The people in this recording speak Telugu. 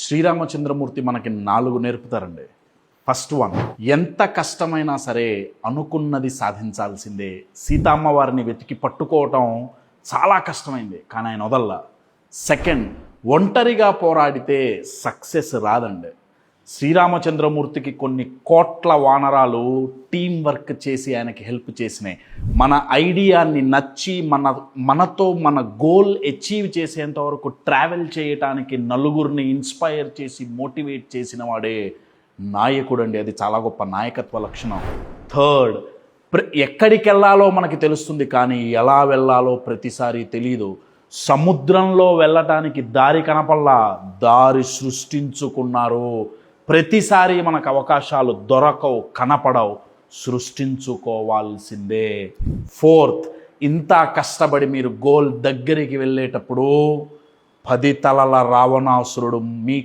శ్రీరామచంద్రమూర్తి మనకి 4 నేర్పుతారండి. ఫస్ట్ వన్, ఎంత కష్టమైనా సరే అనుకున్నది సాధించాల్సిందే. సీతమ్మవారిని వెతికి పట్టుకోవటం చాలా కష్టమైంది, కానీ ఆయన వదల్లా. సెకండ్, ఒంటరిగా పోరాడితే సక్సెస్ రాదండి. శ్రీరామచంద్రమూర్తికి కొన్ని కోట్ల వానరాలు టీం వర్క్ చేసి ఆయనకి హెల్ప్ చేసినాయి. మన ఐడియాని నచ్చి మనతో మన గోల్ అచీవ్ చేసేంత వరకు ట్రావెల్ చేయటానికి నలుగురిని ఇన్స్పైర్ చేసి మోటివేట్ చేసిన వాడే నాయకుడు అండి. అది చాలా గొప్ప నాయకత్వ లక్షణం. థర్డ్, ఎక్కడికి వెళ్ళాలో మనకి తెలుస్తుంది, కానీ ఎలా వెళ్ళాలో ప్రతిసారి తెలీదు. సముద్రంలో వెళ్ళటానికి దారి కనపల్లా, దారి సృష్టించుకున్నారు. ప్రతిసారి మనకు అవకాశాలు దొరకవు, కనపడవు, సృష్టించుకోవాల్సిందే. ఫోర్త్, ఇంత కష్టపడి మీరు గోల్ దగ్గరికి వెళ్ళేటప్పుడు 10 తలల రావణాసురుడు మీ